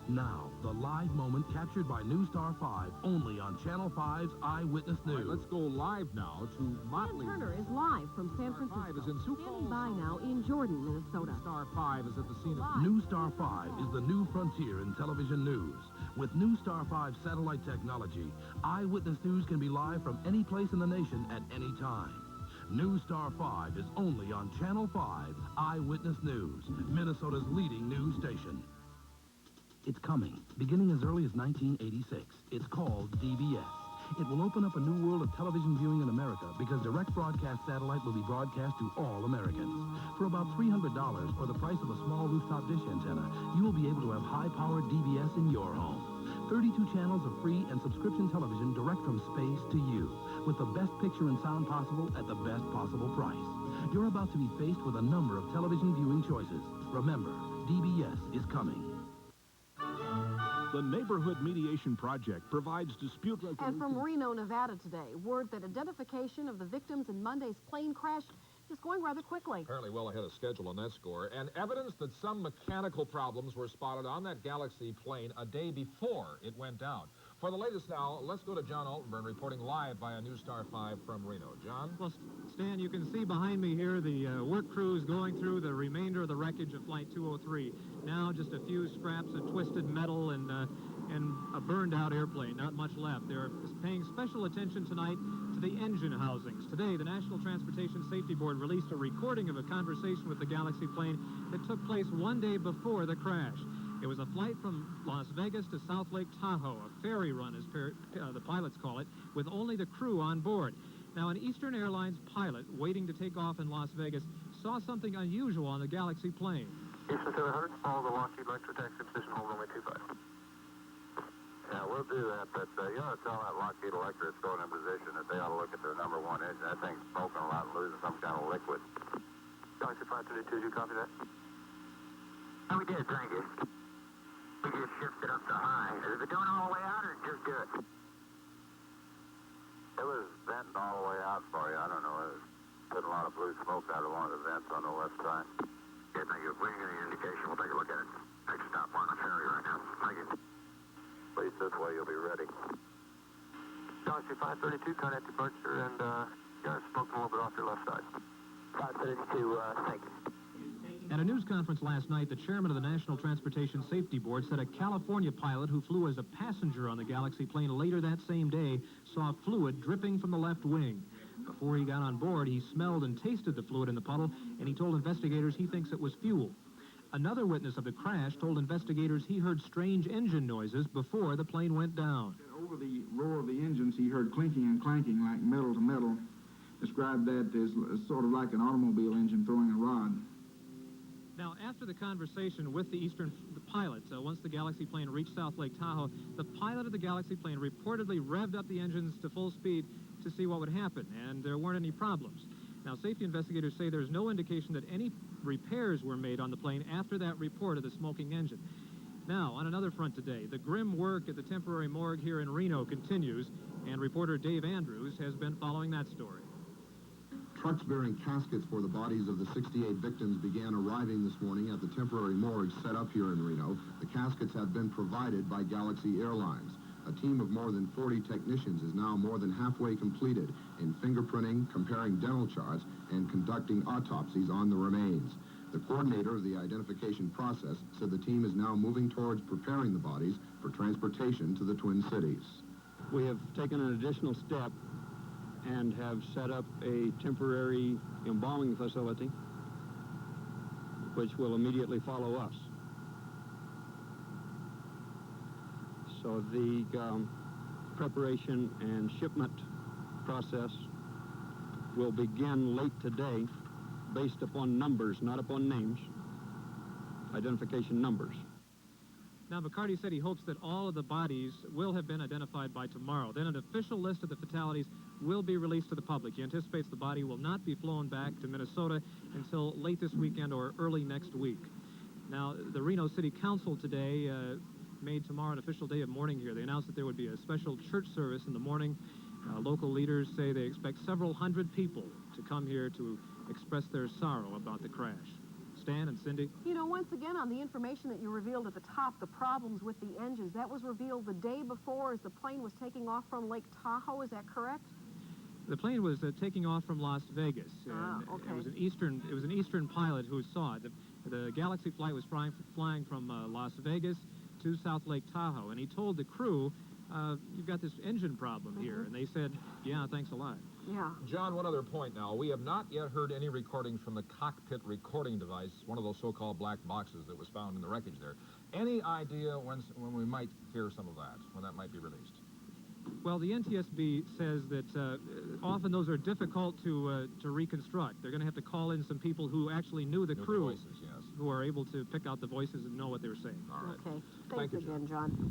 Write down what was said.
Now, the live moment captured by News Star 5, only on Channel 5's Eyewitness News. Right, let's go live now to Motley. Dan Turner is live from San Francisco. 5 is in Sioux Standing by now in Jordan, Minnesota. Star 5 is at the scene of... News Star 5 is the new frontier in television news. With News Star 5 satellite technology, Eyewitness News can be live from any place in the nation at any time. News Star 5 is only on Channel 5 Eyewitness News, Minnesota's leading news station. It's coming, beginning as early as 1986. It's called DBS. It will open up a new world of television viewing in America because direct broadcast satellite will be broadcast to all Americans. For about $300, for the price of a small rooftop dish antenna, you will be able to have high-powered DBS in your home. 32 channels of free and subscription television direct from space to you, with the best picture and sound possible at the best possible price. You're about to be faced with a number of television viewing choices. Remember, DBS is coming. The Neighborhood Mediation Project provides dispute resolution. And from Reno, Nevada today, word that identification of the victims in Monday's plane crash is going rather quickly. Apparently well ahead of schedule on that score. And evidence that some mechanical problems were spotted on that Galaxy plane a day before it went down. For the latest now, let's go to John Altenburn reporting live via News Star 5 from Reno. John? Well, Stan, you can see behind me here the work crews going through the remainder of the wreckage of Flight 203. Now just a few scraps of twisted metal and a burned-out airplane, not much left. They're paying special attention tonight to the engine housings. Today, the National Transportation Safety Board released a recording of a conversation with the Galaxy plane that took place one day before the crash. It was a flight from Las Vegas to South Lake Tahoe, a ferry run, as the pilots call it, with only the crew on board. Now, an Eastern Airlines pilot waiting to take off in Las Vegas saw something unusual on the Galaxy plane. Houston 700, follow the Lockheed Electric taxi position, hold runway 25. Yeah, we'll do that, but you ought to tell that Lockheed Electric that's going in position that they ought to look at their number 1 engine. That thing's smoking a lot and losing some kind of liquid. Galaxy 532, did you copy that? Oh, we did, thank you. We just shifted up to high. Is it going all the way out or just good? It was venting all the way out for you. I don't know. It was putting a lot of blue smoke out of one of the vents on the left side. Yeah, thank you. If we can get any indication, we'll take a look at it. Next stop on the ferry right now. Thank you. Please, this way, you'll be ready. Galaxy 532, contact departure, and you're smoking a little bit off your left side. 532, thank you. At a news conference last night, the chairman of the National Transportation Safety Board said a California pilot who flew as a passenger on the Galaxy plane later that same day saw fluid dripping from the left wing. Before he got on board, he smelled and tasted the fluid in the puddle, and he told investigators he thinks it was fuel. Another witness of the crash told investigators he heard strange engine noises before the plane went down. Over the roar of the engines, he heard clinking and clanking like metal to metal. Described that as sort of like an automobile engine throwing a rod. Now, after the conversation with the pilot, once the Galaxy plane reached South Lake Tahoe, the pilot of the Galaxy plane reportedly revved up the engines to full speed to see what would happen, and there weren't any problems. Now, safety investigators say there's no indication that any repairs were made on the plane after that report of the smoking engine. Now, on another front today, the grim work at the temporary morgue here in Reno continues, and reporter Dave Andrews has been following that story. Trucks bearing caskets for the bodies of the 68 victims began arriving this morning at the temporary morgue set up here in Reno. The caskets have been provided by Galaxy Airlines. A team of more than 40 technicians is now more than halfway completed in fingerprinting, comparing dental charts, and conducting autopsies on the remains. The coordinator of the identification process said the team is now moving towards preparing the bodies for transportation to the Twin Cities. We have taken an additional step and have set up a temporary embalming facility which will immediately follow us. So the preparation and shipment process will begin late today based upon numbers, not upon names, identification numbers. Now, McCarty said he hopes that all of the bodies will have been identified by tomorrow. Then an official list of the fatalities will be released to the public. He anticipates the body will not be flown back to Minnesota until late this weekend or early next week. Now, the Reno City Council today made tomorrow an official day of mourning here. They announced that there would be a special church service in the morning. Local leaders say they expect several hundred people to come here to express their sorrow about the crash. Stan and Cindy? You know, once again, on the information that you revealed at the top, the problems with the engines, that was revealed the day before as the plane was taking off from Lake Tahoe. Is that correct? The plane was taking off from Las Vegas. And okay. It was an Eastern pilot who saw it. The Galaxy flight was flying from Las Vegas to South Lake Tahoe, and he told the crew, you've got this engine problem here. And they said, yeah, thanks a lot. Yeah. John, one other point now. We have not yet heard any recordings from the cockpit recording device, one of those so-called black boxes that was found in the wreckage there. Any idea when we might hear some of that, when that might be released? Well, the NTSB says that often those are difficult to reconstruct. They're going to have to call in some people who actually knew the crew, voices, yes, who are able to pick out the voices and know what they were saying. All right. Okay. Thank Thanks you, again, John.